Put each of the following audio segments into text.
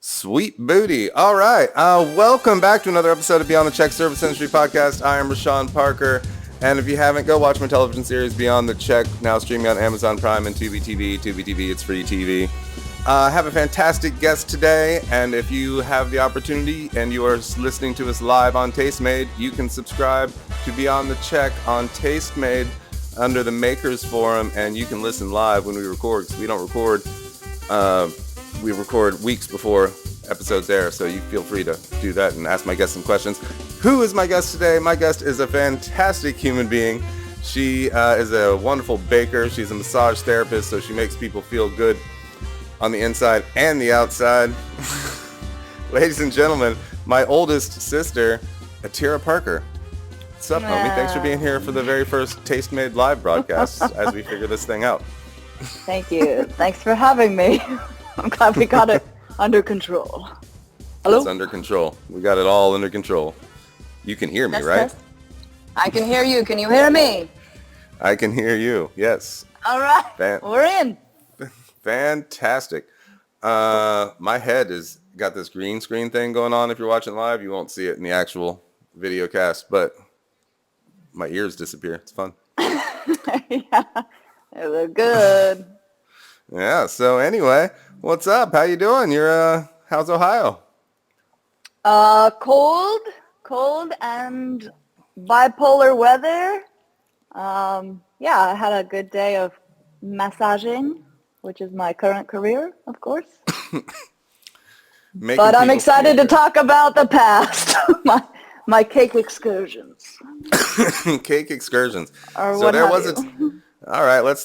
Sweet booty. All right. Welcome back to another episode of Beyond the Check Service Industry Podcast. I am Reyshan Parker. And if you haven't, go watch my television series Beyond the Check, now streaming on Amazon Prime and Tubi TV. Tubi TV, it's free TV. I have a fantastic guest today. And if you have the opportunity and you are listening to us live on Tastemade, you can subscribe to Beyond the Check on Tastemade under the Makers Forum. And you can listen live when we record, because we don't record. We record weeks before episodes air, so you feel free to do that and ask my guest some questions. Who is my guest today? My guest is a fantastic human being. She is a wonderful baker. She's a massage therapist, so she makes people feel good on the inside and the outside. Ladies and gentlemen, my oldest sister, Atira Parker. What's up, homie? Thanks for being here for the very first Tastemade live broadcast as we figure this thing out. Thank you. Thanks for having me. I'm glad we got it under control. Hello? It's under control. We got it all under control. You can hear me, right? I can hear you. Can you hear me? I can hear you. Yes. All right. We're in. Fantastic. My head has got this green screen thing going on. If you're watching live, you won't see it in the actual video cast, but my ears disappear. It's fun. Yeah. They look good. Yeah. So anyway, what's up? How you doing? How's Ohio? Cold and bipolar weather. Yeah, I had a good day of massaging, which is my current career, of course. But I'm excited to talk about the past, my cake excursions. Cake excursions. Or so there was all right, let's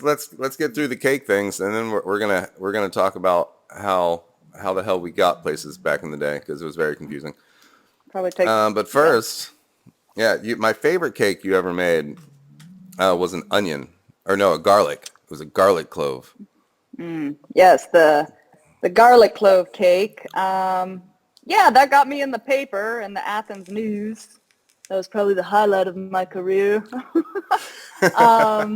get through the cake things, and then we're gonna talk about how the hell we got places back in the day, because it was very confusing. Probably take. But first, my favorite cake you ever made was an onion, or no, a garlic. It was a garlic clove. Yes, the garlic clove cake. Yeah, that got me in the paper in the Athens News. That was probably the highlight of my career. Yeah,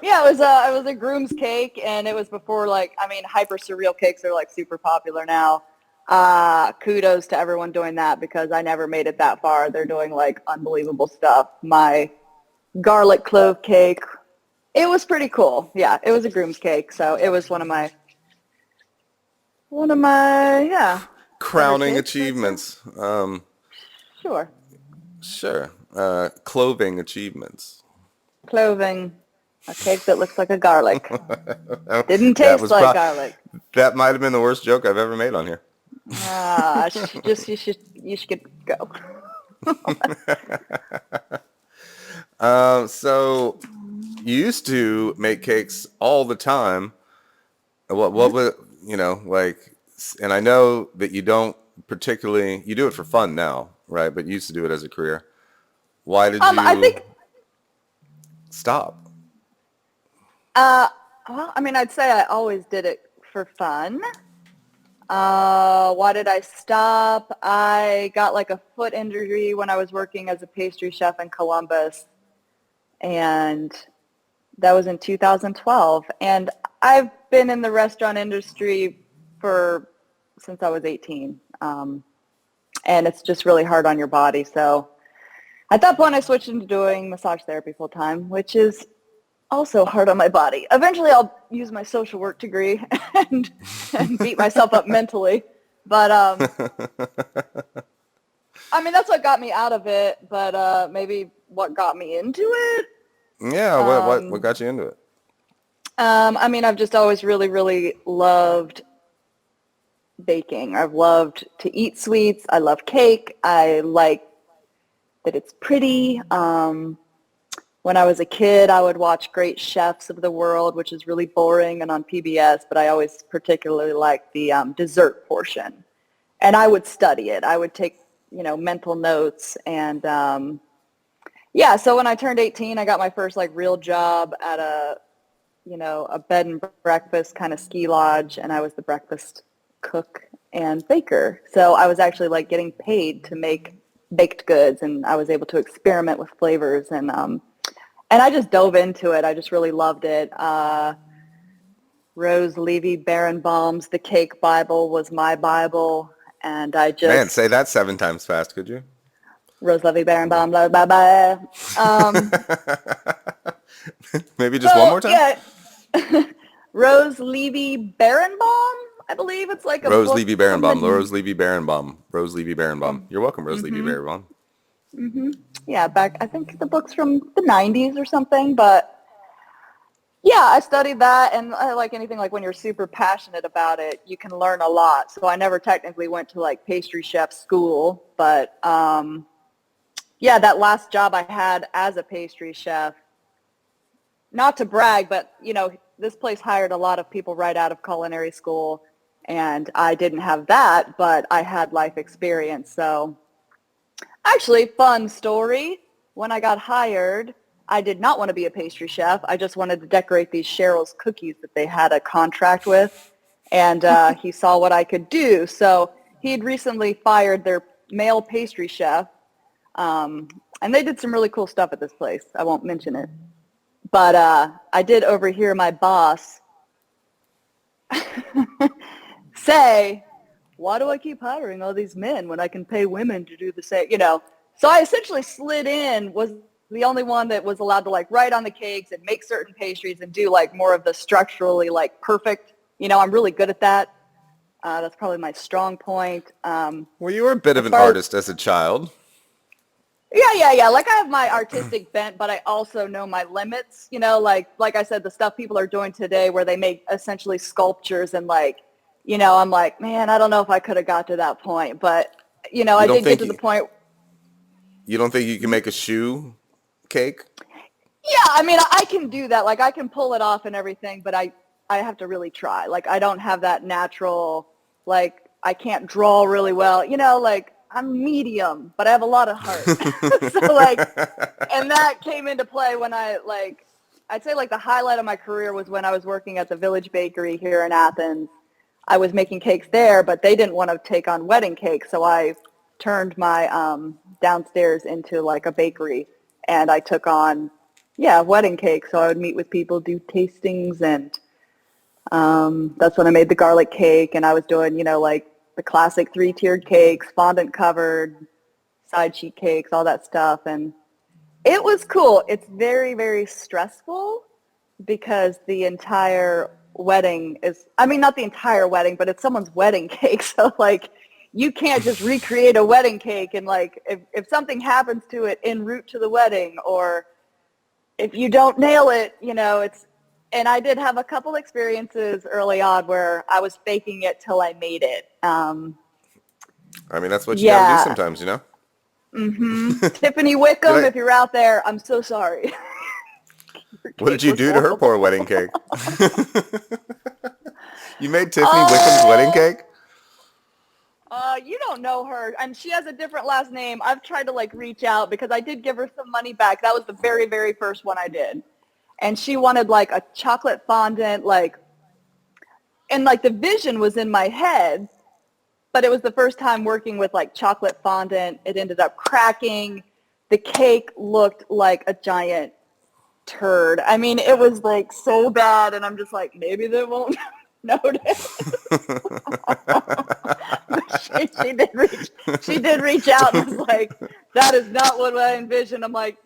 it was a groom's cake, and it was before, hyper surreal cakes are super popular now. Kudos to everyone doing that, because I never made it that far. They're doing unbelievable stuff. My garlic clove cake, it was pretty cool. Yeah, it was a groom's cake, so it was one of my crowning achievements. Sure. Cloving achievements. Cloving. A cake that looks like a garlic. Didn't taste like garlic. That might have been the worst joke I've ever made on here. You should go. So you used to make cakes all the time. What was, and I know that you don't particularly, you do it for fun now, right? But you used to do it as a career. Why did you stop? Well, I'd say I always did it for fun. Why did I stop? I got a foot injury when I was working as a pastry chef in Columbus, and that was in 2012. And I've been in the restaurant industry since I was 18. And it's just really hard on your body. So at that point, I switched into doing massage therapy full time, which is also hard on my body. Eventually, I'll use my social work degree and beat myself up mentally. But that's what got me out of it. But maybe what got me into it? Yeah, what got you into it? I've just always really, really loved baking. I've loved to eat sweets. I love cake. I like that it's pretty. When I was a kid, I would watch Great Chefs of the World, which is really boring and on PBS, but I always particularly liked the dessert portion. And I would study it. I would take, mental notes. And so when I turned 18, I got my first real job at a bed and breakfast kind of ski lodge, and I was the breakfast cook and baker. So I was actually getting paid to make baked goods, and I was able to experiment with flavors, and I just dove into it. I just really loved it. Rose Levy Berenbaum's The Cake Bible was my Bible, and I just Man, say that 7 times fast, could you? Rose Levy Berenbaum, blah blah blah. Maybe just one So more time. yeah, Rose Levy Berenbaum, I believe it's like a Rose book Levy from Berenbaum. the Rose Levy Berenbaum. Rose Levy Berenbaum. You're welcome, Rose Levy Berenbaum. yeah, back, I think the book's from the 90s or something, but yeah, I studied that, and like anything, like when you're super passionate about it, you can learn a lot. So I never technically went to like pastry chef school, but yeah, that last job I had as a pastry chef, not to brag, but this place hired a lot of people right out of culinary school, and I didn't have that, but I had life experience. So actually, fun story. When I got hired, I did not want to be a pastry chef. I just wanted to decorate these Cheryl's cookies that they had a contract with. And he saw what I could do. So he'd recently fired their male pastry chef. And they did some really cool stuff at this place. I won't mention it. But I did overhear my boss say, why do I keep hiring all these men when I can pay women to do the same, So I essentially slid in, was the only one that was allowed to like write on the cakes and make certain pastries and do like more of the structurally like perfect, I'm really good at that. That's probably my strong point. Well, you were a bit of As an far as, artist as a child. yeah. Like I have my artistic bent, but I also know my limits, like I said, the stuff people are doing today where they make essentially sculptures and like, I'm like, man, I don't know if I could have got to that point, but I don't did get think to the you, point. you don't think you can make a shoe cake? Yeah, I mean, I can do that. Like I can pull it off and everything, but I have to really try. Like I don't have that natural, like I can't draw really well, like I'm medium, but I have a lot of heart. So like, and that came into play when I'd say like the highlight of my career was when I was working at the Village Bakery here in Athens. I was making cakes there, but they didn't want to take on wedding cakes. So I turned my downstairs into like a bakery, and I took on, yeah, wedding cake. So I would meet with people, do tastings, and that's when I made the garlic cake. And I was doing, like the classic 3-tiered cakes, fondant covered, side sheet cakes, all that stuff. And it was cool. It's very, very stressful because the entire wedding is, I mean, not the entire wedding, but it's someone's wedding cake. So like, you can't just recreate a wedding cake. And like, if something happens to it en route to the wedding, or if you don't nail it, and I did have a couple experiences early on where I was faking it till I made it. I mean, that's what you got to do Yeah. sometimes, Tiffany Did Wickham, I? if you're out there, I'm so sorry. Your What did cake you was do to her horrible. poor wedding cake? You made Tiffany Wickham's wedding Oh, cake? you don't know her, and she has a different last name. I've tried to like reach out because I did give her some money back. That was the very, very first one I did, and she wanted like a chocolate fondant, like, and like the vision was in my head, but it was the first time working with like chocolate fondant. It ended up cracking. The cake looked like a giant turd. I mean, it was like so bad, and I'm just like, maybe they won't notice. She did reach out and was like, that is not what I envisioned. I'm like,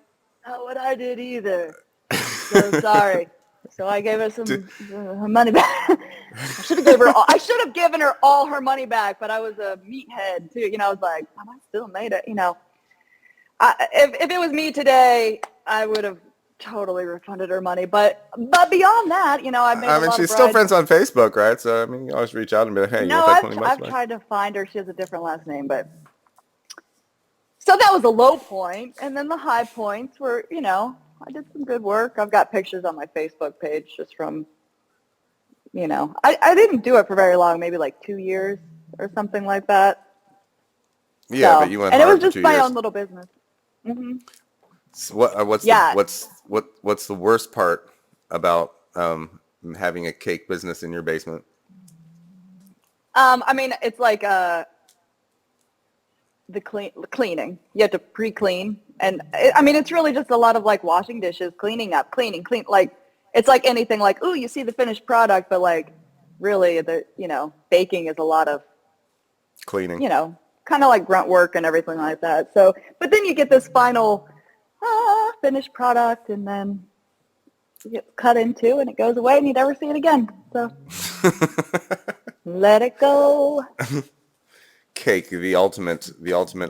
not what I did either. So sorry. So I gave her Did, some money back. I should have given her all her money back, but I was a meathead too. I was like, I still made it. If it was me today, I would have totally refunded her money. But beyond that, I made I a mean, lot of she's still brides. friends on Facebook, right? So, I mean, you always reach out and be like, hey, you No, want that 20 bucks I've back? tried to find her. She has a different last name, but so that was a low point, and then the high points were, I did some good work. I've got pictures on my Facebook page just from, I didn't do it for very long, maybe like 2 years or something like that. Yeah, but So, you went and it was hard for just 2 my years. own little business. Hmm. So Yeah. what's the worst part about having a cake business in your basement? I mean, it's like the cleaning. You have to pre-clean, and I mean, it's really just a lot of like washing dishes, cleaning up, clean. Like it's like anything like, ooh, you see the finished product, but like really baking is a lot of, Cleaning. kind of like grunt work and everything like that. So, but then you get this final finished product, and then you get cut into and it goes away and you never see it again. So let it go. Cake, the ultimate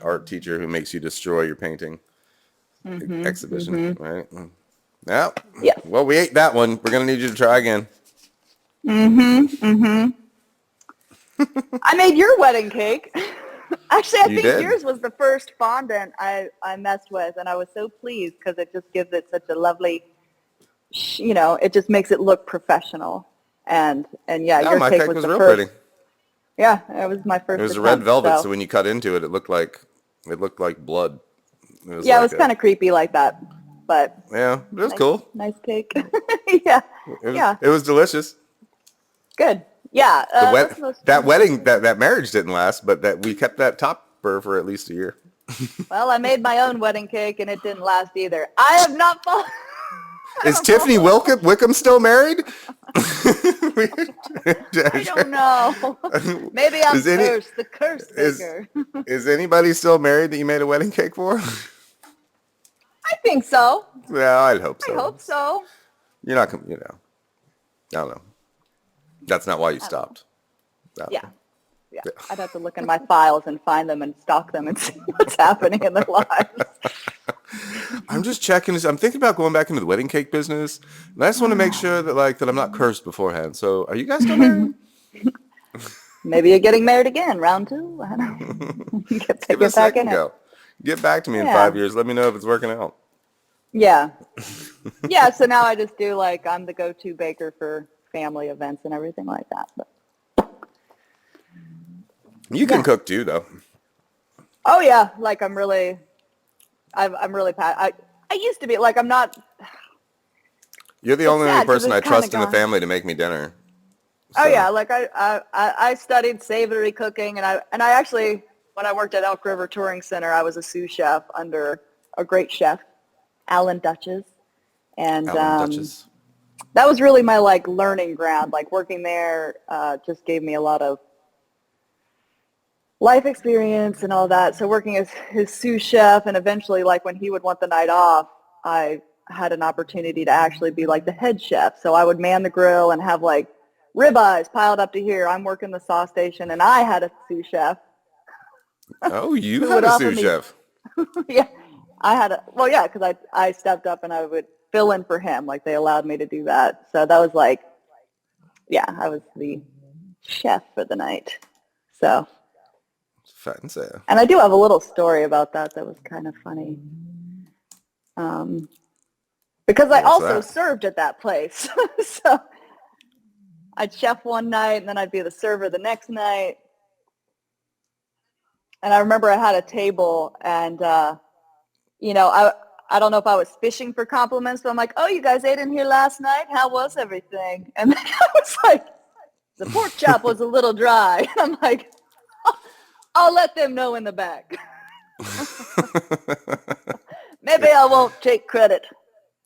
art teacher who makes you destroy your painting exhibition, right? Yeah. Yeah. Well, we ate that one. We're gonna need you to try again. I made your wedding cake. Actually, I think did? yours was the first fondant I messed with, and I was so pleased because it just gives it such a lovely, it just makes it look professional. And yeah, No, your my cake cake was was the real first. pretty. Yeah, it was my first. It was attempt, red velvet, so so when you cut into it, it looked like blood. It was kind of creepy like that, but yeah, it was cool. nice cake. Yeah, It was delicious. good. Yeah, that's the most That fun wedding thing. that marriage didn't last, but that we kept that topper for at least a year. Well, I made my own wedding cake, and it didn't last either. I have not fallen. Is Tiffany Wickham still married? I don't know. Maybe I'm cursed, the curse maker. Is anybody still married that you made a wedding cake for? I think so. Yeah, I'd hope so. I hope so. You're not, I don't know. That's not why you stopped. Yeah. I'd have to look in my files and find them and stalk them and see what's happening in their lives. I'm just checking. I'm thinking about going back into the wedding cake business. And I just want to make sure that I'm not cursed beforehand. So, are you guys still married? Maybe you're getting married again, round 2. I don't know. Give it a second go. Get back to me in 5 years. Let me know if it's working out. Yeah. Yeah, so now I just do I'm the go-to baker for family events and everything like that. But. You can cook too, though. Oh yeah, I'm really I used to be I'm not. You're the only person I trust in the family to make me dinner. So. Oh yeah, I studied savory cooking, and I actually, when I worked at Elk River Touring Center, I was a sous chef under a great chef, Alan Dutchess, and that was really my learning ground. Working there just gave me a lot of life experience and all that. So working as his sous chef, and eventually when he would want the night off, I had an opportunity to actually be the head chef. So I would man the grill and have ribeyes piled up to here. I'm working the sauce station, and I had a sous chef. Oh, you had a sous chef. Yeah, I had because I stepped up and I would fill in for him. They allowed me to do that. So that was I was the chef for the night. So. Fancy. And I do have a little story about that was kind of funny. Because I also served at that place. So I'd chef one night, and then I'd be the server the next night. And I remember I had a table, and, I don't know if I was fishing for compliments, but I'm like, oh, you guys ate in here last night? How was everything? And then I was like, the pork chop was a little dry. I'm like, I'll let them know in the back. Maybe I won't take credit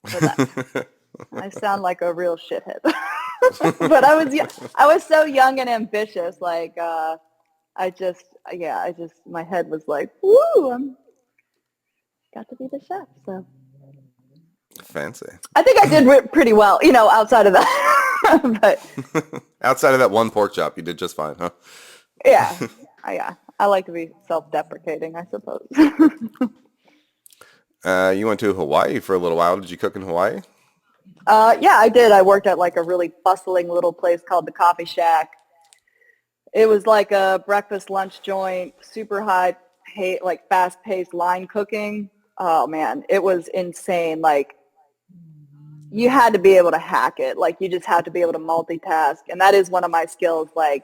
for that. I sound like a real shithead. But I was so young and ambitious. My head was woo, I'm got to be the chef. So fancy. I think I did pretty well, outside of that. But outside of that one pork chop, you did just fine, huh? Yeah. I like to be self-deprecating, I suppose. You went to Hawaii for a little while. Did you cook in Hawaii? Yeah, I did. I worked at a really bustling little place called the Coffee Shack. It was a breakfast lunch joint, super high pay, fast-paced line cooking. Oh man, it was insane. You had to be able to hack it. You just had to be able to multitask, and that is one of my skills. I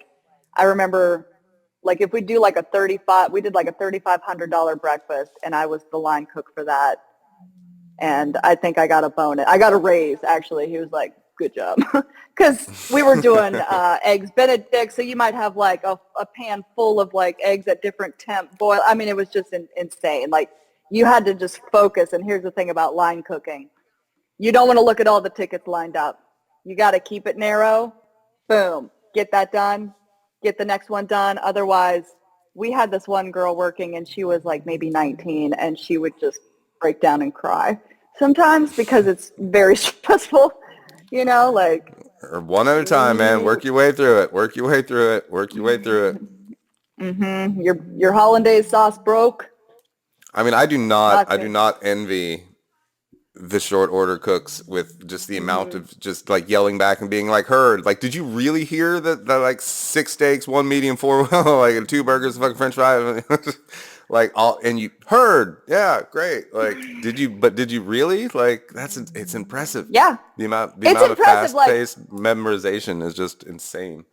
remember. If we do we did a $3,500 breakfast, and I was the line cook for that. And I think I got a bonus. I got a raise, actually. He was like, good job. Because we were doing eggs Benedict, so you might have a pan full of eggs at different temp boil. I mean, it was just insane. You had to just focus. And here's the thing about line cooking. You don't want to look at all the tickets lined up. You got to keep it narrow. Boom. Get that done. Get the next one done. Otherwise, we had this one girl working and she was like maybe 19 and she would just break down and cry sometimes because it's very stressful, like. Or one at a time, man. Work your way through it. Work your way through it. Work your way through it. Mm-hmm. Your hollandaise sauce broke. I mean, I do not envy the short order cooks with just the amount of just like yelling back and being like heard. Like, did you really hear that like 6 steaks, 1 medium, 4 like and 2 burgers, fucking French fries, like all, and you heard, yeah, great. Like, did you really? Like, it's impressive. Yeah, The amount it's of impressive. fast-paced memorization is just insane.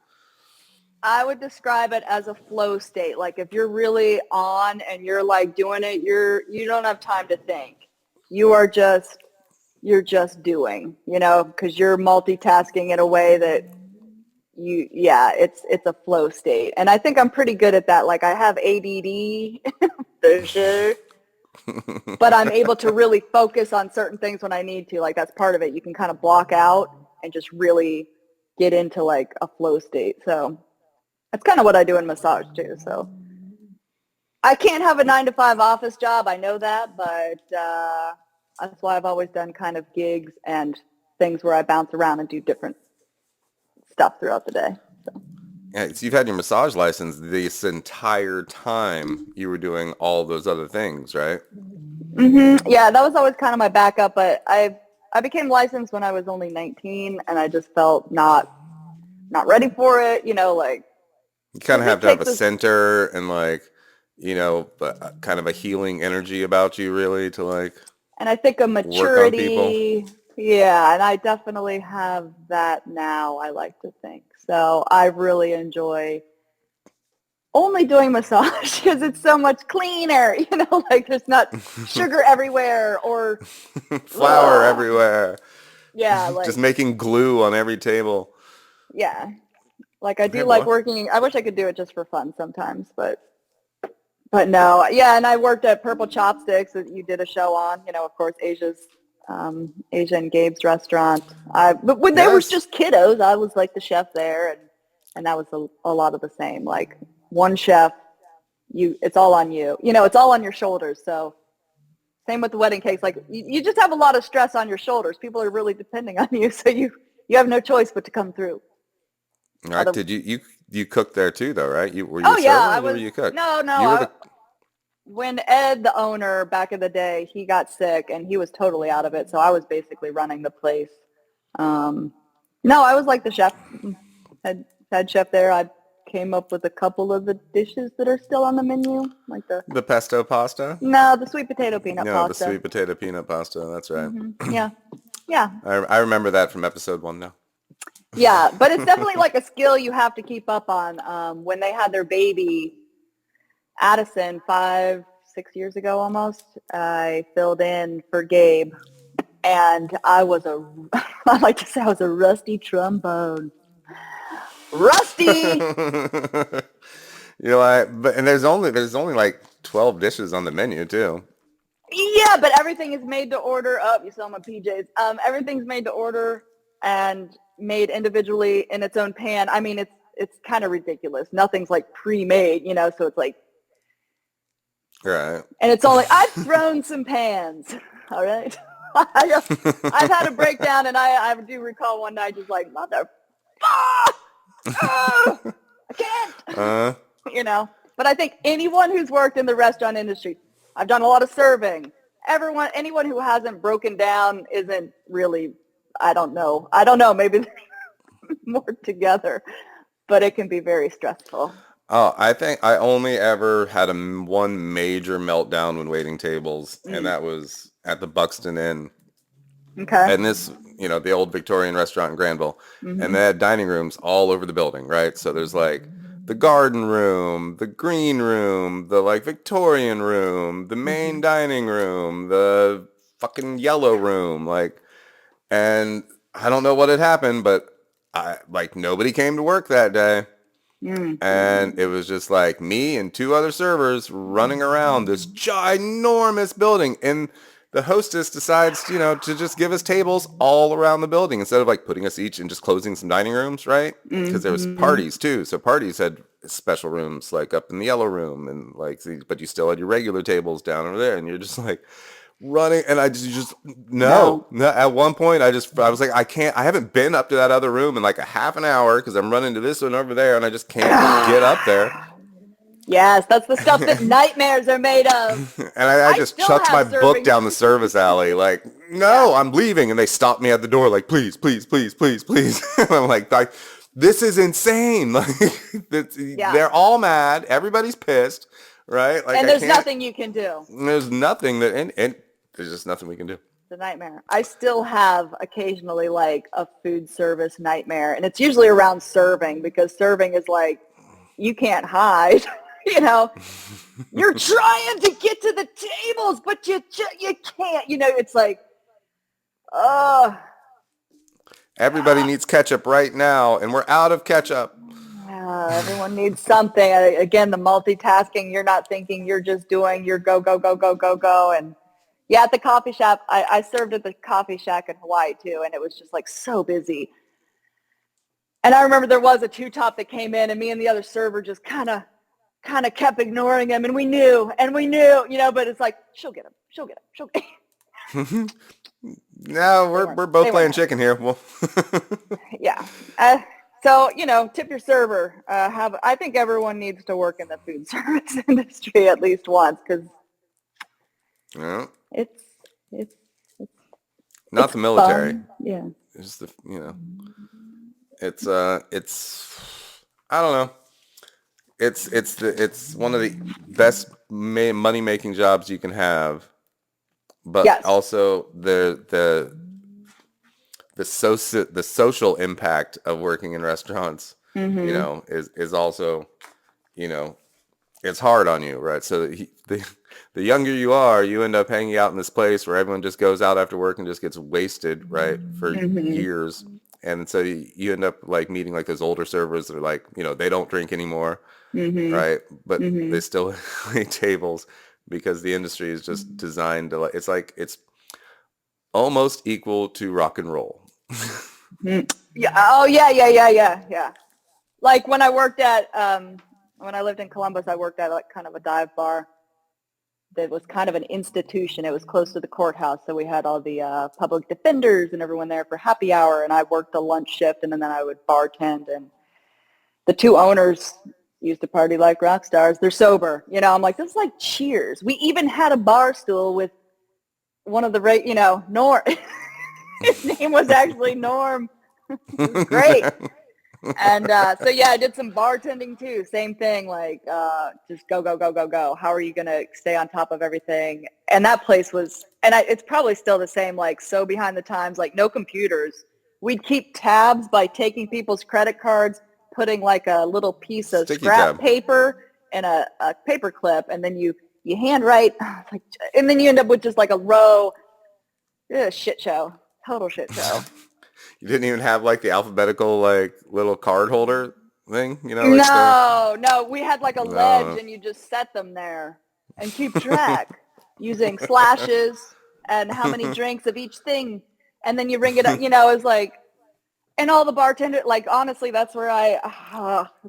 I would describe it as a flow state. Like if you're really on and you're like doing it, you don't have time to think. You're just doing, because you're multitasking in a way that it's a flow state. And I think I'm pretty good at that. Like I have ADD, for sure, but I'm able to really focus on certain things when I need to. Like that's part of it. You can kind of block out and just really get into like a flow state. So that's kind of what I do in massage too. So I can't have a 9-to-5 office job. I know that, but that's why I've always done kind of gigs and things where I bounce around and do different stuff throughout the day. So. Yeah, so you've had your massage license this entire time you were doing all those other things, right? Mm-hmm. Yeah, that was always kind of my backup, but I became licensed when I was only 19, and I just felt not ready for it. Like you kind of have to have a center and like, kind of a healing energy about you, really, to like. And I think a maturity. Yeah, and I definitely have that now, I like to think. So I really enjoy only doing massage because it's so much cleaner, like there's not sugar everywhere or flour everywhere. Yeah, like just making glue on every table. Yeah. Like I do like working. I wish I could do it just for fun sometimes, but no. Yeah, and I worked at Purple Chopsticks that you did a show on, of course, Asia and Gabe's restaurant. But when they were just kiddos, I was like the chef there, and that was a lot of the same. Like one chef, it's all on you. It's all on your shoulders. So same with the wedding cakes. Like you just have a lot of stress on your shoulders. People are really depending on you, so you have no choice but to come through. All right. Did you cook there too, though, right? Were you a server I or was. Were you a cook? No. When Ed, the owner, back in the day, he got sick and he was totally out of it. So I was basically running the place. No, I was like the chef, head chef there. I came up with a couple of the dishes that are still on the menu, like the pesto pasta. No, the sweet potato peanut pasta. No, the sweet potato peanut pasta. That's right. Mm-hmm. Yeah. I remember that from episode 1 now. Yeah, but it's definitely like a skill you have to keep up on. When they had their baby, Addison, 5-6 years ago almost, I filled in for Gabe, and I like to say I was a rusty trombone. Rusty! And there's only like 12 dishes on the menu too. Yeah, but everything is made to order. Oh, you saw my PJs. Everything's made to order and made individually in its own pan. I mean, it's kind of ridiculous. Nothing's like pre-made, so it's like. Right. And it's all like, I've thrown some pans. All right. I've had a breakdown, and I do recall one night just like, mother, I can't. But I think anyone who's worked in the restaurant industry, I've done a lot of serving. Anyone who hasn't broken down isn't really, I don't know, maybe they're more together, but it can be very stressful. Oh, I think I only ever had one major meltdown when waiting tables, and that was at the Buxton Inn. Okay. And this, the old Victorian restaurant in Granville, and they had dining rooms all over the building, right? So there's like the garden room, the green room, the like Victorian room, the main dining room, the fucking yellow room, like, and I don't know what had happened, but nobody came to work that day. And it was just like me and 2 other servers running around this ginormous building. And the hostess decides, to just give us tables all around the building instead of like putting us each and just closing some dining rooms, right? Because there was parties too. So parties had special rooms like up in the yellow room and like, but you still had your regular tables down over there and you're just like running. And I just no. At one point I was like, I haven't been up to that other room in like a half an hour because I'm running to this one over there and I just can't get up there. Yes, that's the stuff that nightmares are made of. And I just chucked my book down the service alley, like, no, I'm leaving. And they stopped me at the door, like, please, please, please, please, please. And I'm like, this is insane. Like, they're all mad. Everybody's pissed, right? Like, and there's nothing you can do. There's nothing that, and there's just nothing we can do. It's a nightmare. I still have occasionally like a food service nightmare, and it's usually around serving because serving is like, you can't hide. You're trying to get to the tables, but you can't. It's like, everybody needs ketchup right now, and we're out of ketchup. Everyone needs something. Again, the multitasking. You're not thinking. You're just doing your go, go, go, go, go, go. And yeah, at the coffee shop, I served at the coffee shack in Hawaii too, and it was just like so busy. And I remember there was a two-top that came in, and me and the other server just kind of kept ignoring him, and we knew, but it's like, she'll get him. No, we're both playing chicken here. Well, yeah. So, tip your server. I think everyone needs to work in the food service industry at least once because it's not the military. Fun. Yeah. It's it's I don't know. It's one of the best money making jobs you can have, but also the social impact of working in restaurants, is also, it's hard on you, right? So the younger you are, you end up hanging out in this place where everyone just goes out after work and just gets wasted, right, for years. And so you end up like meeting like those older servers that are like, they don't drink anymore. Right. But they still wait tables because the industry is just designed to it's almost equal to rock and roll. Yeah. Oh yeah. Like when I worked at, when I lived in Columbus, I worked at like kind of a dive bar that was kind of an institution. It was close to the courthouse. So we had all the public defenders and everyone there for happy hour. And I worked a lunch shift and then I would bartend, and the two owners used to party like rock stars. They're sober. I'm like, this is like Cheers. We even had a bar stool with one of the, Norm. His name was actually Norm. It was great. And so, yeah, I did some bartending too. Same thing, like just go, go, go, go, go. How are you going to stay on top of everything? And that place was, and it's probably still the same, like so behind the times, like no computers. We'd keep tabs by taking people's credit cards, putting like a little piece of Sticky scrap tab. paper and a paper clip, and then you handwrite, and then you end up with just like a row. Shit show. Total shit show. You didn't even have like the alphabetical like little card holder thing, No, we had like a ledge, and you just set them there and keep track using slashes and how many drinks of each thing, and then you ring it up. It's like. And all the bartender, like, honestly, that's where I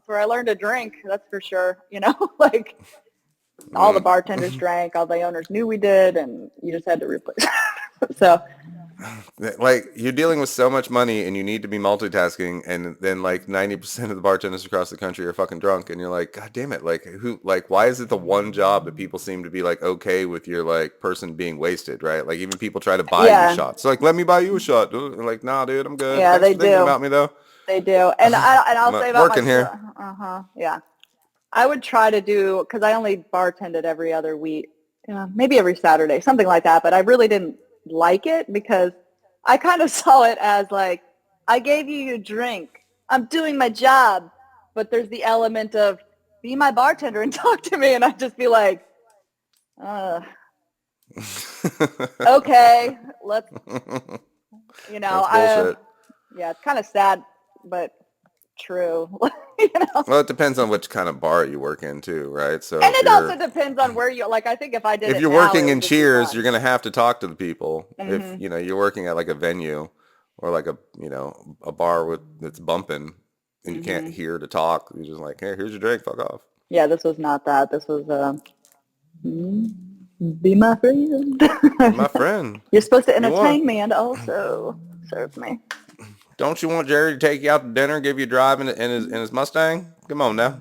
learned to drink. That's for sure. Like all the bartenders drank, all the owners knew we did, and you just had to replace. So, like, you're dealing with so much money, and you need to be multitasking, and then like 90% of the bartenders across the country are fucking drunk, and you're like, God damn it! Like, why is it the one job that people seem to be like okay with your like person being wasted, right? Like, even people try to buy you shots. So, like, let me buy you a shot. Dude. Like, nah, dude, I'm good. Yeah, Thanks for thinking about me though. They do, and I'll say about working here. Yeah, I would try to do, because I only bartended every other week, maybe every Saturday, something like that. But I really didn't like it because I kind of saw it as like, I gave you your drink. I'm doing my job. But there's the element of be my bartender and talk to me. And I'd just be like, okay, let's, That's bullshit. yeah, it's kind of sad, but true. You know? Well, it depends on which kind of bar you work in too, right? So And it also depends on where you, like, I think if I did if it you're now, working it in would just be Cheers, fun. you're gonna have to talk to the people. If Mm-hmm. you're working at like a venue or like a bar with that's bumping and you can't Mm-hmm. hear to talk, you're just like, hey, here's your drink, fuck off. Yeah, this was not that. This was, mm, be my friend. Be my friend. You're supposed to You want? entertain me and also serve me. Don't you want Jerry to take you out to dinner, give you a drive in his Mustang? Come on now.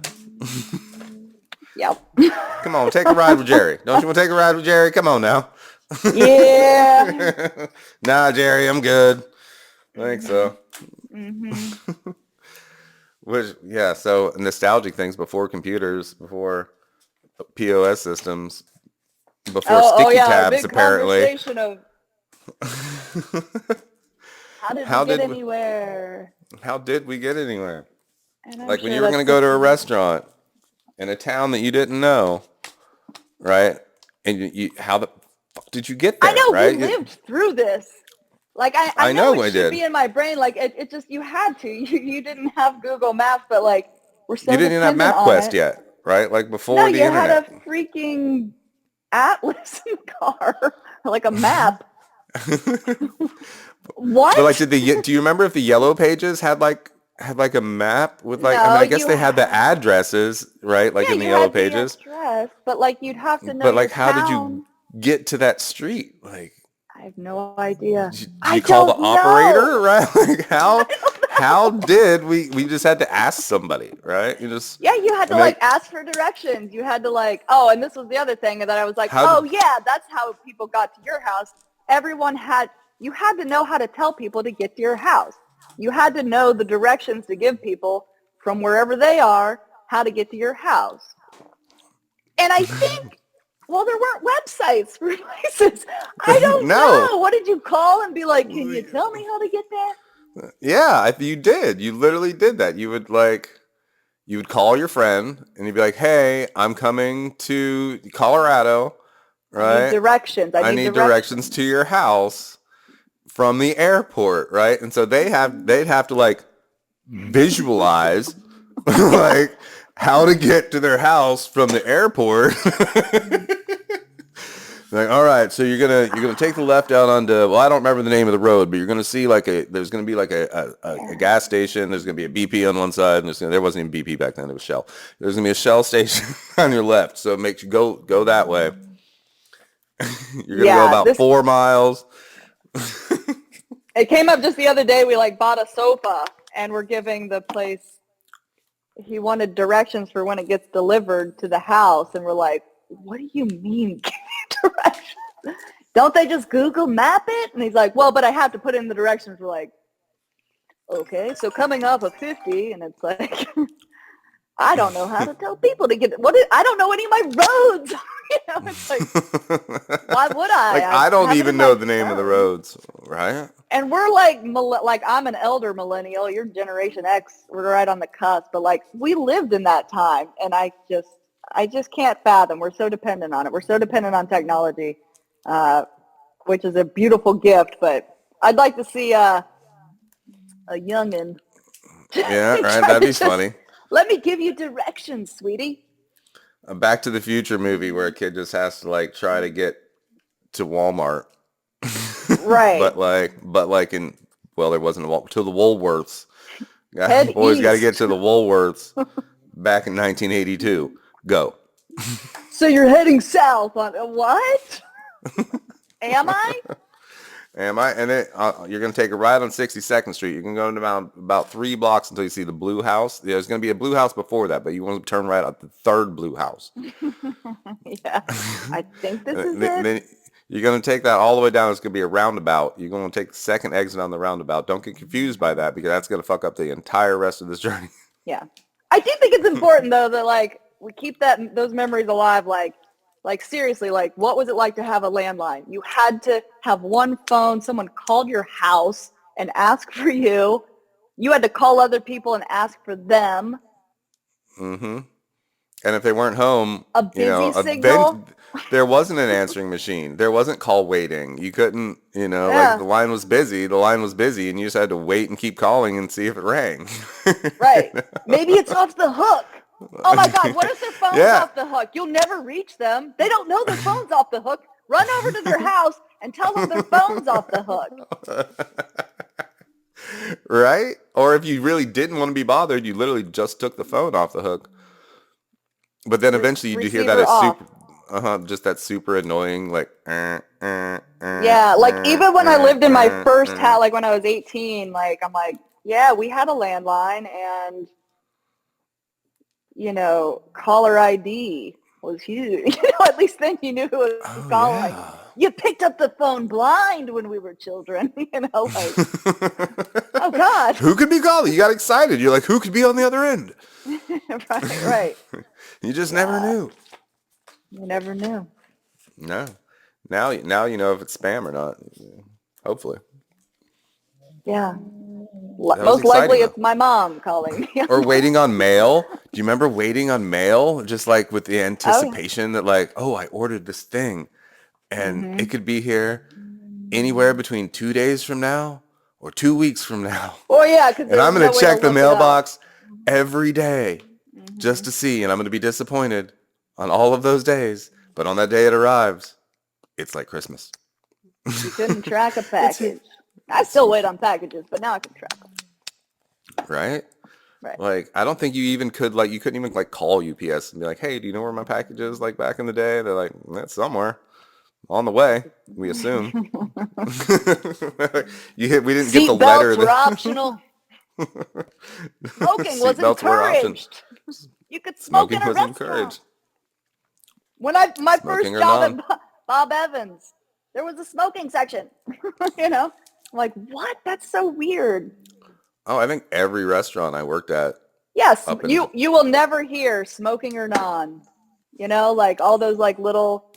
Yep. Come on, take a ride with Jerry. Don't you want to take a ride with Jerry? Come on now. Yeah. Nah, Jerry, I'm good. I think so. Mm-hmm. Which, yeah, so nostalgic things before computers, before POS systems, before Oh sticky yeah, our tabs, big apparently. conversation of how did we How get did we, anywhere? how did we get anywhere? And I'm Like when sure you were that's going to go just, to a restaurant in a town that you didn't know, right? And how the fuck did you get I there, know we right? lived through this. Like I I know know it I should did. be in my brain. Like it just you had to. You didn't have Google Maps, but like we're You so didn't even have dependent on MapQuest it. yet, right? Like No, before the you had a internet. freaking atlas in the car, like a map. But like, What? do you remember if the yellow pages had like a map with like, I mean, No, I guess you they had the addresses, right? Like yeah, in the you yellow had the pages. address, but like you'd have to know But your like, how did you town. get to that street? Like, I have no idea. did I you call the don't operator, know. right? Like I don't how know. did we just had to ask somebody, right? You just, Yeah, you had I to mean, like ask for directions. You had to like, oh, and this was the other thing that I was like, how oh did, yeah, that's how people got to your house. Everyone had, you had to know how to tell people to get to your house. You had to know the directions to give people from wherever they are how to get to your house. And I think, well, there weren't websites for places. I don't no. know. What did you call and be like, can you tell me how to get there? Yeah, you did. You literally did that. You would call your friend and you'd be like, "Hey, I'm coming to Colorado, I need right? directions. I I need need directions directions. to your house from the airport, right?" And so they'd have to like visualize Yeah. like how to get to their house from the airport. Like, all right, so you're gonna take the left out onto, well, I don't remember the name of the road, but you're gonna see like there's gonna be like a gas station. There's gonna be a BP on one side, and there wasn't even BP back then. It was Shell. There's gonna be a Shell station on your left, so it makes you go that way. You're gonna go Yeah, about this 4 miles. it came up just the other day. We like bought a sofa and we're giving the place he wanted directions for when it gets delivered to the house and we're like, what do you mean give me directions? Don't they just Google map it? And he's like, well, but I have to put in the directions. We're like, okay, so coming off of 50 and it's like I don't know how to tell people to get I don't know any of my roads. You know, it's like why would Like I I don't have it in even my know the name of the phone. roads, right? And we're like I'm an elder millennial. You're Generation X. We're right on the cusp. But like we lived in that time, and I just can't fathom. We're so dependent on it. We're so dependent on technology, which is a beautiful gift. But I'd like to see a youngin Yeah, right. try That'd to be just funny. let me give you directions, sweetie. A Back to the Future movie where a kid just has to like try to get to Walmart. Right. but like in, well, there wasn't a Walmart, to the Woolworths. Head Boys got to get east. to the Woolworths back in 1982. Go. So you're heading south on what? Am I? Am I? And you're going to take a ride on 62nd Street. You can go about 3 blocks until you see the blue house. Yeah, there's going to be a blue house before that, but you want to turn right at the third blue house. Yeah. I think this is it. Then you're going to take that all the way down. It's going to be a roundabout. You're going to take the second exit on the roundabout. Don't get confused by that because that's going to fuck up the entire rest of this journey. Yeah. I do think it's important though that like we keep those memories alive. Like seriously, like what was it like to have a landline? You had to have one phone. Someone called your house and asked for you. You had to call other people and ask for them. Mm-hmm. And if they weren't home, A busy a signal. there wasn't an answering machine. There wasn't call waiting. You couldn't, like Yeah, the line was busy. The line was busy, and you just had to wait and keep calling and see if it rang. right. Maybe it's off the hook. Oh my God, what if their phone's Yeah. off the hook? You'll never reach them. They don't know their phone's off the hook. Run over to their house and tell them their phone's off the hook. Right? Or if you really didn't want to be bothered, you literally just took the phone off the hook. But then eventually you do hear that Receiver as off. just that super annoying, like, Yeah, like even when I lived in my first house, like when I was 18, like I'm like, yeah, we had a landline and, caller ID was huge. At least then you knew who was oh calling. yeah. You picked up the phone blind when we were children, like, oh God. Who could be calling? You got excited. You're like, who could be on the other end? Right. You just never Yeah, knew. you never knew. No. Now you know if it's spam or not. Hopefully. Yeah. That was Most likely exciting though. it's my mom calling me. Or waiting on mail. Do you remember waiting on mail? Just like with the Oh, yeah. anticipation that like, oh, I ordered this thing and Mm-hmm. it could be here anywhere between 2 days from now or 2 weeks from now. Well, yeah, because And there I'm was going no to way to check the look it up. mailbox every day just Mm-hmm. to see. And I'm going to be disappointed on all of those days. But on that day it arrives, it's like Christmas. You couldn't track a It's it. package. I still wait on packages, but now I can track them. Right? Right. Like, I don't think you even could, like, you couldn't even, like, call UPS and be like, hey, do you know where my package is, like, back in the day? They're like, that's somewhere. On the way, we assume. We didn't get the Seat letter. belts were optional. Smoking was Seatbelts were optional. encouraged. You could smoke Smoking in a was restaurant. encouraged. When my Smoking first or job none. at Bob Evans, there was a smoking section. I'm like, what? That's so weird. Oh, I think every restaurant I worked at Yes, up in, you will never hear smoking or non. Like all those like little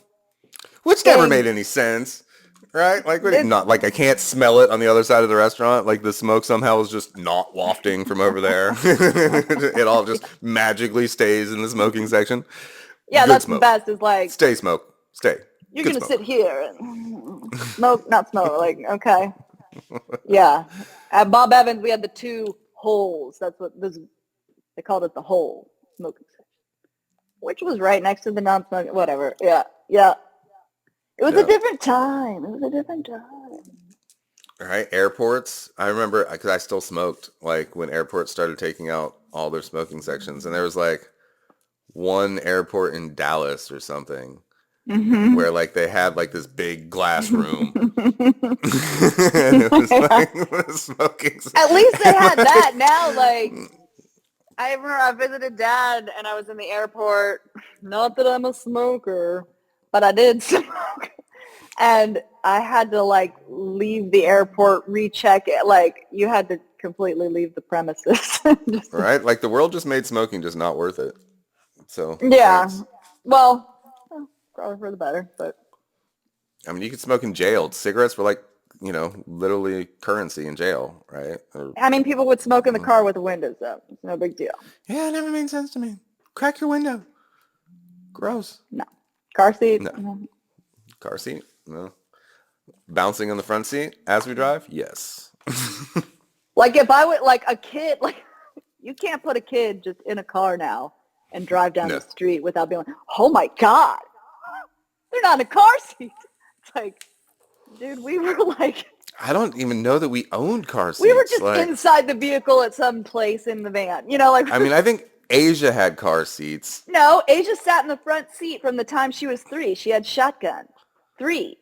which never made things. any sense. Right? Like, It's not like I can't smell it on the other side of the restaurant. Like the smoke somehow is just not wafting from over there. It all just magically stays in the smoking section. yeah, Good that's the smoke. best. Is like Stay smoke. Stay. you're Good gonna sit smoke. here and smoke, not smoke. Like okay, yeah. At Bob Evans, we had the two holes. That's what they called it, the hole smoking section, which was right next to the non-smoking. Whatever. Yeah, yeah. It was a Yeah. different time. It was a different time. Right? Airports. I remember because I still smoked like when airports started taking out all their smoking sections, and there was like one airport in Dallas or something Mm-hmm. where like they had like this big glass room and it was like a smoking At least they had like, that. Now, like, I remember I visited Dad and I was in the airport. Not that I'm a smoker, but I did smoke. And I had to, like, leave the airport, recheck it. Like, you had to completely leave the premises. right? Like the world just made smoking just not worth it. So Yeah. thanks. Well, probably for the better, but. I mean, you could smoke in jail. Cigarettes were like, literally currency in jail, right? Or, I mean, people would smoke in the car with the windows up. It's no big deal. yeah, it never made sense to me. Crack your window. Gross. No. Car seat? No. No. Car seat? No. Bouncing on the front seat as we drive? Yes. Like if I would, like a kid, like you can't put a kid just in a car now and drive down No. the street without being like, oh my God, they're not in a car seat. It's like, dude, we were like, I don't even know that we owned car seats. we were just like, inside the vehicle at some place in the van, like. I mean, I think Asia had car seats. No, Asia sat in the front seat from the time she was 3. She had shotgun. 3.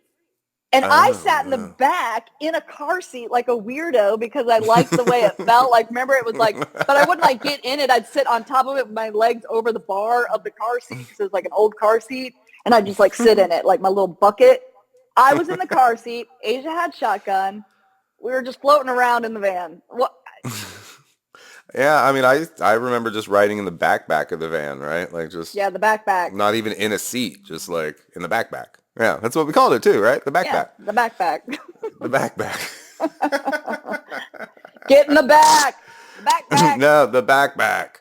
And I sat in the back in a car seat like a weirdo because I liked the way it felt. Like, remember, it was like, but I wouldn't like get in it. I'd sit on top of it with my legs over the bar of the car seat because it was like an old car seat. And I'd just like sit in it like my little bucket. I was in the car seat. Asia had shotgun. We were just floating around in the van. What? Yeah, I mean, I remember just riding in the backpack of the van, right? Like just Yeah, the backpack. not even in a seat, just like in the backpack. Yeah, that's what we called it too, right? The backpack. Yeah, the backpack. The backpack. Get in the back. The backpack. No, the backpack.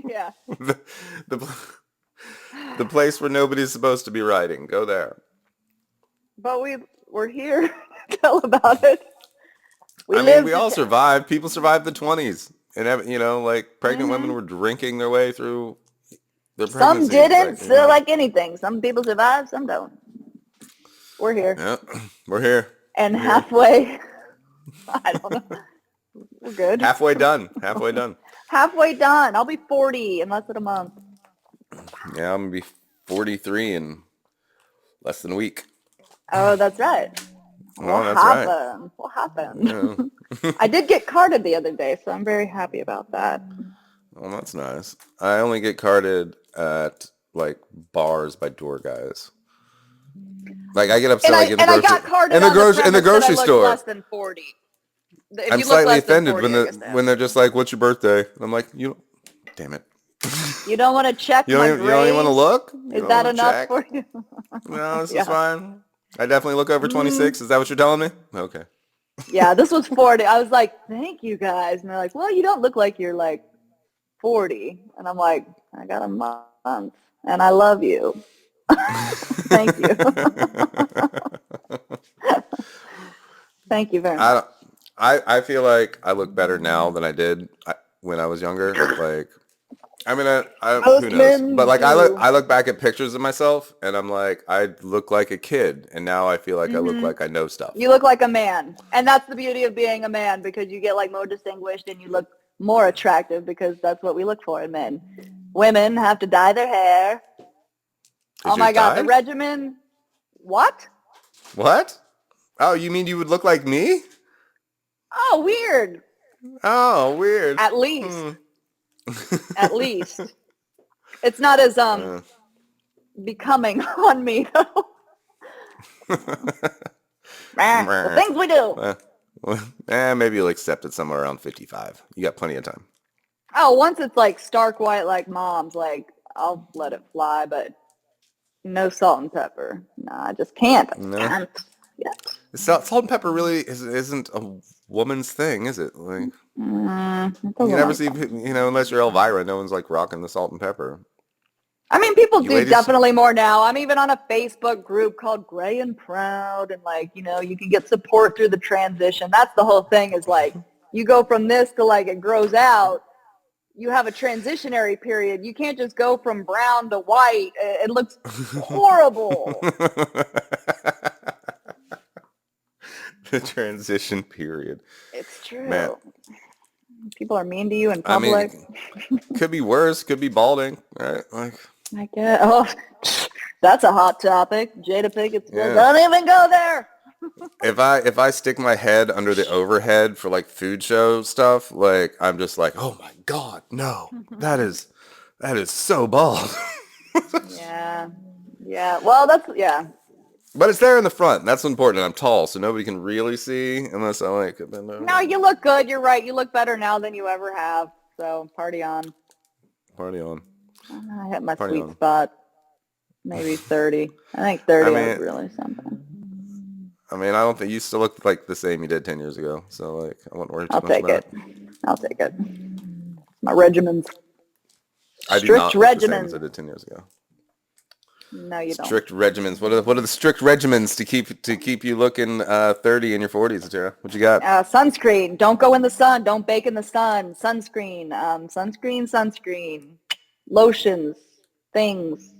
Yeah. the, the The place where nobody's supposed to be riding. Go there. But we're here to tell about it. We all survived. People survived the 20s. And, like, pregnant women were drinking their way through their pregnancy. Some didn't, so like anything. Some people survive, some don't. We're here. Yeah, we're here. And halfway, I don't know. We're good. Halfway done. Halfway done. Halfway done. I'll be 40 in less than a month. Yeah, I'm going to be 43 in less than a week. Oh, that's right. Well, that's right. What happened? Yeah. I did get carded the other day, so I'm very happy about that. Well, that's nice. I only get carded at, like, bars by door guys. Like, I get upset like in the grocery store. Less than 40. I'm slightly offended when they're just like, "What's your birthday?" And I'm like, damn it. You don't want to check you don't even want to look? Is that enough for you? No, this is fine. I definitely look over 26. Is that what you're telling me? Okay. Yeah, this was 40. I was like, thank you guys. And they're like, well, you don't look like you're like 40. And I'm like, I got a month and I love you. Thank you. Thank you very much. I feel like I look better now than I did when I was younger. Like, I mean, who knows? But like, I look back at pictures of myself, and I'm like, I look like a kid, and now I feel like I look like I know stuff. You look like a man, and that's the beauty of being a man, because you get like more distinguished, and you look more attractive, because that's what we look for in men. Women have to dye their hair. Oh my God, the regimen. What? What? Oh, you mean you would look like me? Oh, weird. Oh, weird. At least. At least. It's not as becoming on me, though. The things we do. Maybe you'll accept it somewhere around 55. You got plenty of time. Oh, once it's like stark white like mom's, like, I'll let it fly, but no salt and pepper. No, I just can't. No. Yeah. Salt and pepper really isn't a woman's thing, is it? Like, you never see, unless you're Elvira, no one's like rocking the salt and pepper. I mean, people do definitely more now. I'm even on a Facebook group called Gray and Proud, and like, you can get support through the transition. That's the whole thing, is like, you go from this to like it grows out. You have a transitionary period. You can't just go from brown to white. It looks horrible. The transition period. It's true. Man. People are mean to you in public. I mean, could be worse. Could be balding, right? Like, I guess. Oh, that's a hot topic. Jada Pinkett Smith. Yeah. Don't even go there. If I stick my head under the overhead for like food show stuff, like I'm just like, oh my God, no, that is so bald. Yeah. Well, But it's there in the front. That's important. I'm tall, so nobody can really see unless I like it. No, you look good. You're right. You look better now than you ever have. So party on. Party on. I hit my sweet spot. Maybe 30. I think 30 is really something. I mean, I don't think you still look like the same you did 10 years ago. So, like, I wouldn't worry too much about it. I'll take it. My regimens. I do not look the same as I did 10 years ago. No, you don't. Strict regimens. What are the strict regimens to keep you looking 30 in your 40s, Atira? What you got? Sunscreen. Don't go in the sun. Don't bake in the sun. Sunscreen. Sunscreen. Lotions. Things.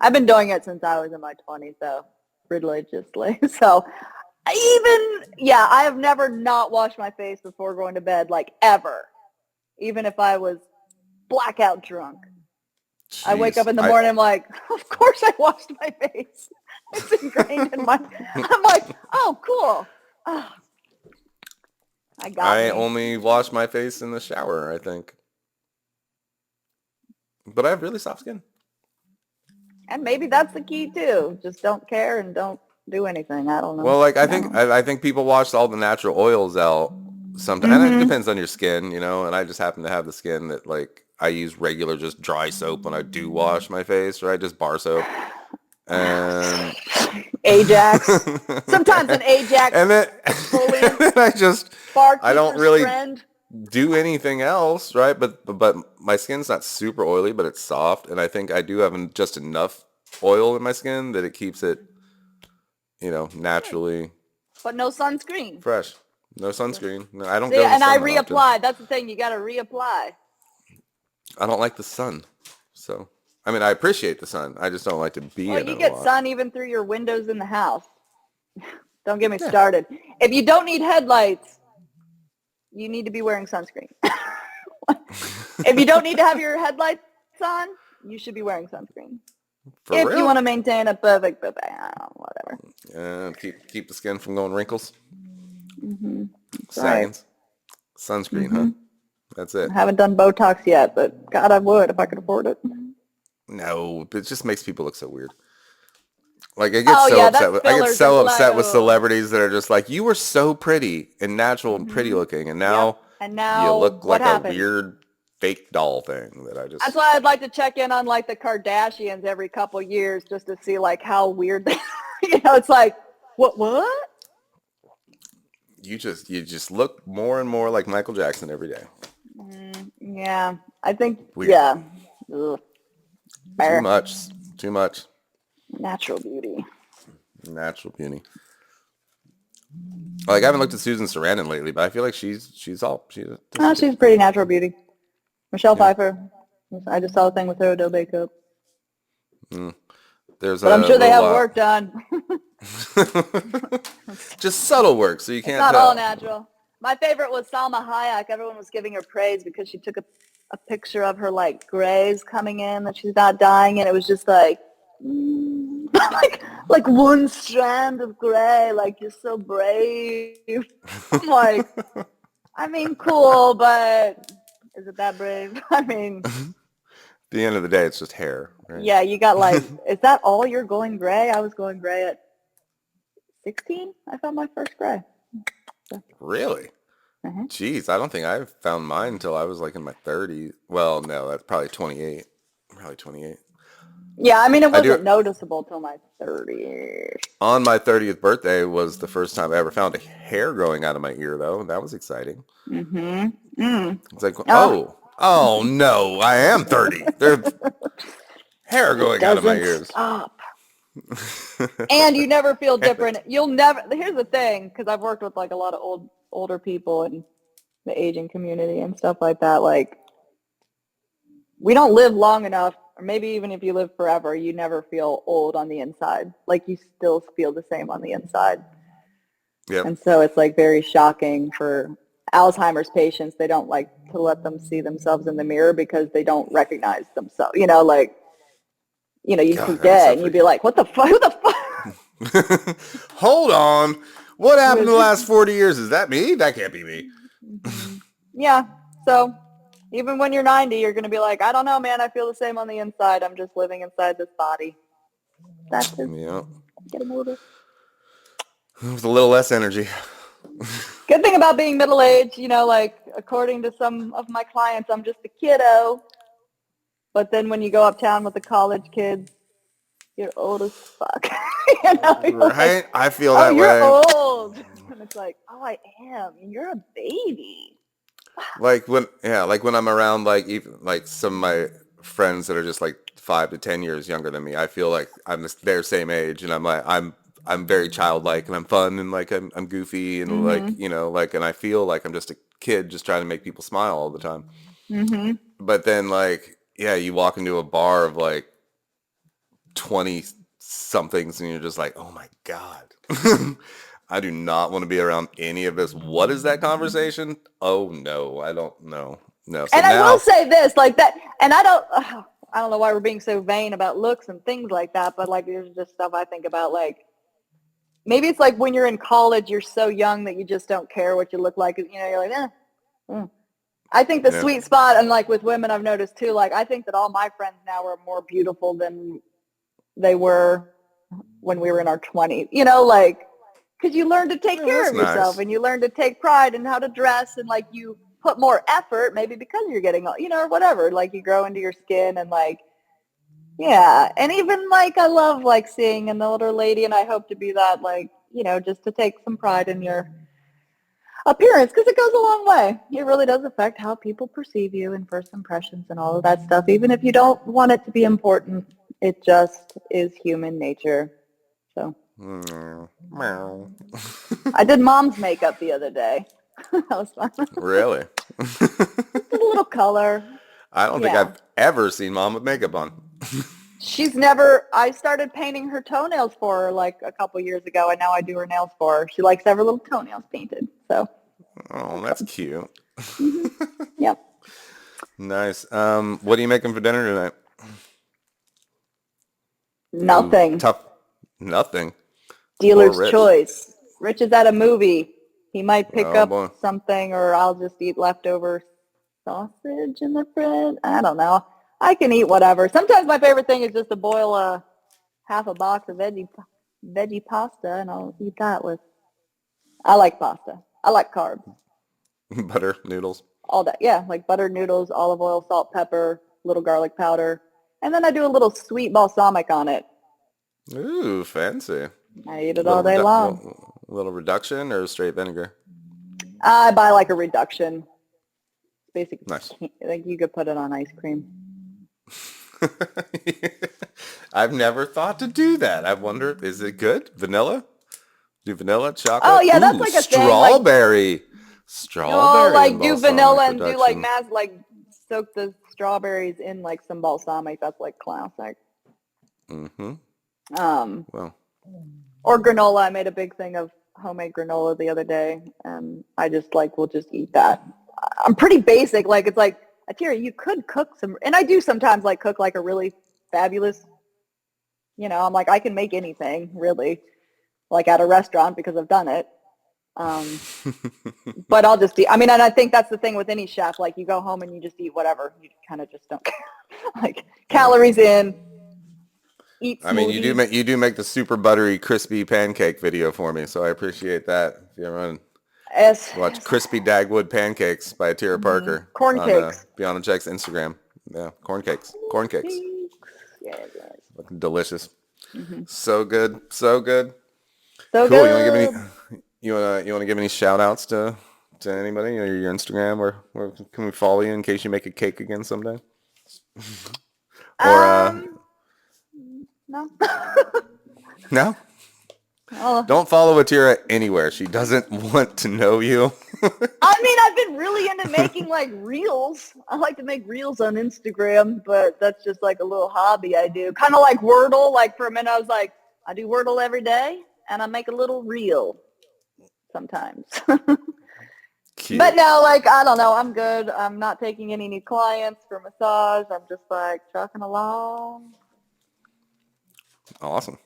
I've been doing it since I was in my 20s, though. Religiously. So I have never not washed my face before going to bed, like, ever. Even if I was blackout drunk. Jeez, I wake up in the morning, I'm like, of course I washed my face. It's ingrained in my... I'm like, oh, cool. Oh, I only wash my face in the shower, I think. But I have really soft skin. And maybe that's the key, too. Just don't care and don't do anything. I don't know. Well, like, I think people wash all the natural oils out sometimes. And it depends on your skin, and I just happen to have the skin that, like, I use regular just dry soap when I do wash my face, right? Just bar soap. And Ajax. Sometimes an Ajax. And then I don't really... Friend. do anything else, right? But my skin's not super oily, but it's soft, and I think I do have just enough oil in my skin that it keeps it, Good. naturally But no sunscreen. fresh. No sunscreen. No, I don't See, go to the and I sun that often. reapply. That's the thing. You got to reapply. I don't like the sun, so I mean I appreciate the sun. I just don't like to be Well, in you it a get lot. sun even through your windows in the house. Don't get me Yeah. started. If you don't need headlights, you need to be wearing sunscreen. If you don't need to have your headlights on, you should be wearing sunscreen. For If you real? want to maintain a perfect, whatever. Keep the skin from going wrinkles, That's right. saggings, sunscreen, huh? That's it. I haven't done Botox yet, but God, I would if I could afford it. No, it just makes people look so weird. Like Oh yeah, that I get fillers are so like, upset with oh. celebrities that are just like, you were so pretty and natural and pretty looking, and Yep. now And you now look what like a happened? weird fake doll thing that I That's just why I'd like to check in on like the Kardashians every couple years just to see like how weird they it's like what? you just look more and more like Michael Jackson every day. Yeah. I think Weird. yeah. Ugh. Too Fair. much. Too much. Natural beauty. Natural beauty. Like I haven't looked at Susan Sarandon lately, but I feel like she's all she does Oh, she good. she's pretty natural beauty. Michelle Yeah. Pfeiffer. I just saw a thing with her Adobe makeup. There's But I'm a sure they little have work done. just subtle work, so you It's can't not all tell. natural. My favorite was Salma Hayek. Everyone was giving her praise because she took a picture of her like grays coming in that she's not dying, and it was just like like one strand of gray. Like you're so brave. I'm like, I mean, cool, but is it that brave? I mean, At the end of the day, it's just hair, right? yeah, you got like, is that all you're going gray? I was going gray at 16. I found my first gray. So, Really? uh-huh. Jeez, I don't think I found mine until I was like in my 30s. Well, no, that's probably 28. Probably 28. Yeah, I mean, it I do wasn't noticeable till my 30s. on my 30th birthday was the first time I ever found a hair growing out of my ear though. That was exciting. Mm-hmm. Mm. It's like, Oh, oh no, I am 30. There's hair it growing out of my doesn't ears. stop. And you never feel different. You'll never, here's the thing, because I've worked with like a lot of older people in the aging community and stuff like that. Like, we don't live long enough, or maybe even if you live forever, you never feel old on the inside. Like, you still feel the same on the inside. Yep. And so it's like very shocking for Alzheimer's patients. They don't like to let them see themselves in the mirror because they don't recognize themselves. Like, you'd God, that'd be forget so and you'd be freaky. like, what the fuck? Who the fuck? Hold on. What Who happened is in the it? last 40 years? Is that me? That can't be me. Mm-hmm. Yeah. So even when you're 90, you're going to be like, I don't know, man. I feel the same on the inside. I'm just living inside this body. That's just Yeah. getting older. With a little less energy. Good thing about being middle-aged, like according to some of my clients, I'm just a kiddo. But then when you go uptown with the college kids, you're old as fuck. You're like, Right? I feel oh, that you're way. old. And it's like, oh, I am. You're a baby. Like when I'm around like even like some of my friends that are just like 5 to 10 years younger than me, I feel like their same age, and I'm very childlike, and I'm fun, and like I'm goofy, and like Mm-hmm. like, and I feel like I'm just a kid just trying to make people smile all the time. Mm-hmm. But then like yeah, you walk into a bar of like 20 somethings, and you're just like, oh my god. I do not want to be around any of this. What is that conversation? Oh no, I don't know. No. So And I will now, say this, like that, and I don't know why we're being so vain about looks and things like that, but like there's just stuff I think about, like maybe it's like when you're in college, you're so young that you just don't care what you look like. You're like, mm. I think the yeah, sweet spot, and like with women, I've noticed too, like I think that all my friends now are more beautiful than they were when we were in our 20s, like, because you learn to take yeah, care that's of yourself nice. and you learn to take pride in how to dress, and like you put more effort, maybe because you're getting, or whatever, like you grow into your skin, and like, yeah. And even like, I love like seeing an older lady, and I hope to be that, like, just to take some pride in your, appearance, because it goes a long way. It really does affect how people perceive you and first impressions and all of that stuff. Even if you don't want it to be important, it just is human nature. So Meow. I did mom's makeup the other day. That was fun. Really? Just a little color. I don't think Yeah. I've ever seen mom with makeup on. I started painting her toenails for her like a couple years ago, and now I do her nails for her. She likes to have her little toenails painted. So, Oh, that's cute. yep. Nice. What are you making for dinner tonight? Nothing. Ooh, tough. Nothing. Poor Dealer's Rich. choice. Rich is at a movie. He might pick Oh, up boy. something, or I'll just eat leftover sausage in the fridge. I don't know. I can eat whatever. Sometimes my favorite thing is just to boil half a box of veggie pasta, and I'll eat that with. I like pasta. I like carbs. Butter, noodles. All that. Yeah, like buttered noodles, olive oil, salt, pepper, little garlic powder, and then I do a little sweet balsamic on it. Ooh, fancy. I eat it all day long. Little reduction or straight vinegar? I buy like a reduction. Basically, Nice. like you could put it on ice cream. I've never thought to do that. I wonder, is it good? Vanilla? Do vanilla, chocolate? Oh yeah, that's Ooh, like a strawberry. Strawberry. like and do balsamic vanilla and do like reduction. soak the strawberries in like some balsamic. That's like classic. Mm-hmm. Well, Or granola. I made a big thing of homemade granola the other day, and I just will just eat that. I'm pretty basic. Like it's like, Atira, you could cook some, and I do sometimes like cook like a really fabulous. I'm like I can make anything really, like at a restaurant because I've done it. But I'll just eat. I mean, and I think that's the thing with any chef. Like you go home and you just eat whatever. You kind of just don't care. Like calories in. Eat smoothies. I mean, you do make the super buttery, crispy pancake video for me, so I appreciate that. If you ever watch Crispy Dagwood Pancakes by Atira Parker corn on cakes. Beyond the Checks Instagram. Yeah, corn cakes. Yeah, Looking delicious. Mm-hmm. So good. So good. So cool. good. You want to give any shout outs to anybody, your Instagram, where can we follow you in case you make a cake again someday? Or no. No? Oh. Don't follow Atira anywhere. She doesn't want to know you. I mean, I've been really into making like reels. I like to make reels on Instagram, but that's just like a little hobby I do. Kind of like Wordle. Like for a minute I was like, I do Wordle every day and I make a little reel sometimes. Cute. But no, like, I don't know. I'm good. I'm not taking any new clients for massage. I'm just like trucking along. Awesome.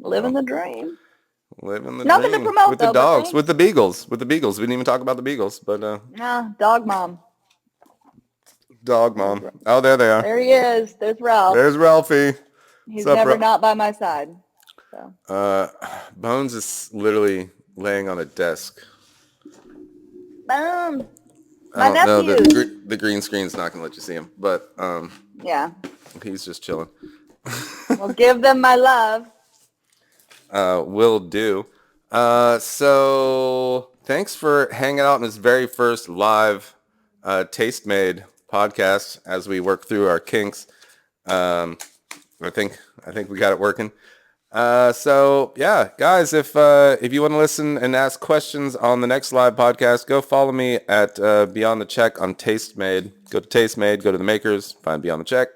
Living the dream. Living the Nothing dream. to promote With though, the dogs, but with the beagles. We didn't even talk about the beagles, but nah, dog mom. Dog mom. Oh, there they are. There he is. There's Ralph. There's Ralphie. He's never not by my side. So. Bones is literally laying on a desk. Boom. I don't know, the green screen's not gonna let you see him, but yeah, he's just chilling. Well, give them my love. Will do. So thanks for hanging out in this very first live Taste Made podcast as we work through our kinks. I think we got it working. So yeah, guys, if you want to listen and ask questions on the next live podcast, go follow me at Beyond the Check on Taste Made. Go to Taste Made, go to the makers, find Beyond the Check.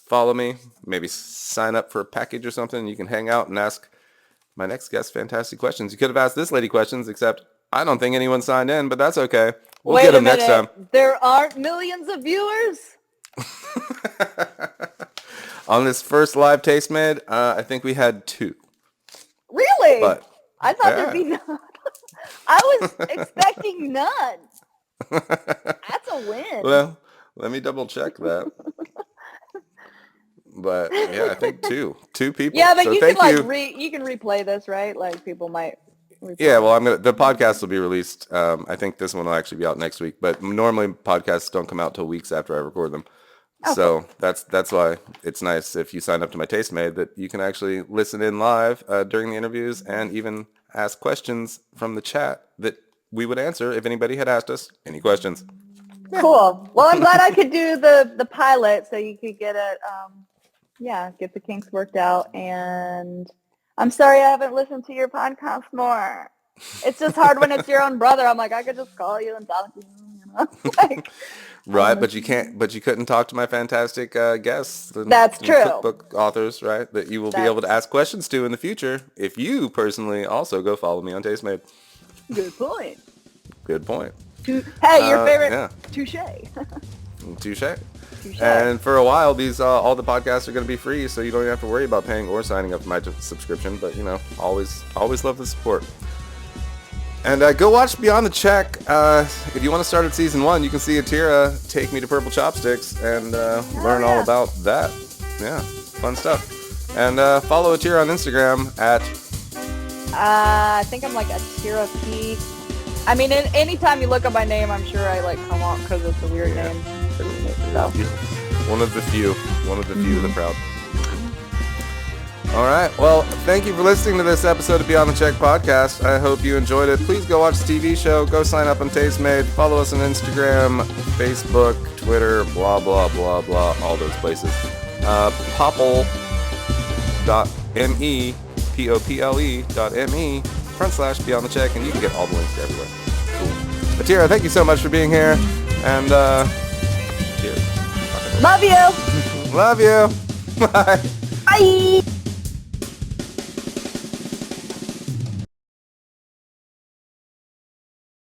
Follow me, maybe sign up for a package or something. You can hang out and ask my next guest fantastic questions. You could have asked this lady questions, except I don't think anyone signed in, but that's okay. We'll get them next time. There aren't millions of viewers? On this first live Taste Made, I think we had 2. Really? But, I thought there'd be none. I was expecting none. That's a win. Well, let me double check that. But yeah, I think 2 people. Yeah, but so you can you can replay this, right? Like people might. Yeah, well, the podcast will be released. I think this one will actually be out next week. But normally podcasts don't come out till weeks after I record them. Okay. So that's why it's nice if you sign up to my Taste Made that you can actually listen in live during the interviews and even ask questions from the chat that we would answer if anybody had asked us any questions. Cool. Well, I'm glad I could do the pilot so you could get it, get the kinks worked out. And I'm sorry I haven't listened to your podcast more. It's just hard when it's your own brother. I'm like, I could just call you and talk to you, like, right, but you can't. But you couldn't talk to my fantastic guests. That's true. Cookbook authors, right? That you will be able to ask questions to in the future if you personally also go follow me on Tastemade. Good point. Good point. Hey, your favorite? Touche. Touche. And for a while, these all the podcasts are going to be free, so you don't even have to worry about paying or signing up for my subscription. But always love the support. And go watch Beyond the Check. If you want to start at season 1, you can see Atira take me to Purple Chopsticks and learn all about that. Yeah, fun stuff. And follow Atira on Instagram at... I think I'm like Atira P. I mean, anytime you look up my name, I'm sure I come on because it's a weird name. So. One of the few, the proud. All right. Well, thank you for listening to this episode of Beyond the Check podcast. I hope you enjoyed it. Please go watch the TV show. Go sign up on Tastemade. Follow us on Instagram, Facebook, Twitter, blah, blah, blah, blah, all those places. Popple.me, POPLE.me/Beyond the Check, and you can get all the links to everywhere. Cool. Atira, thank you so much for being here. And cheers. Love you. Love you. Bye. Bye.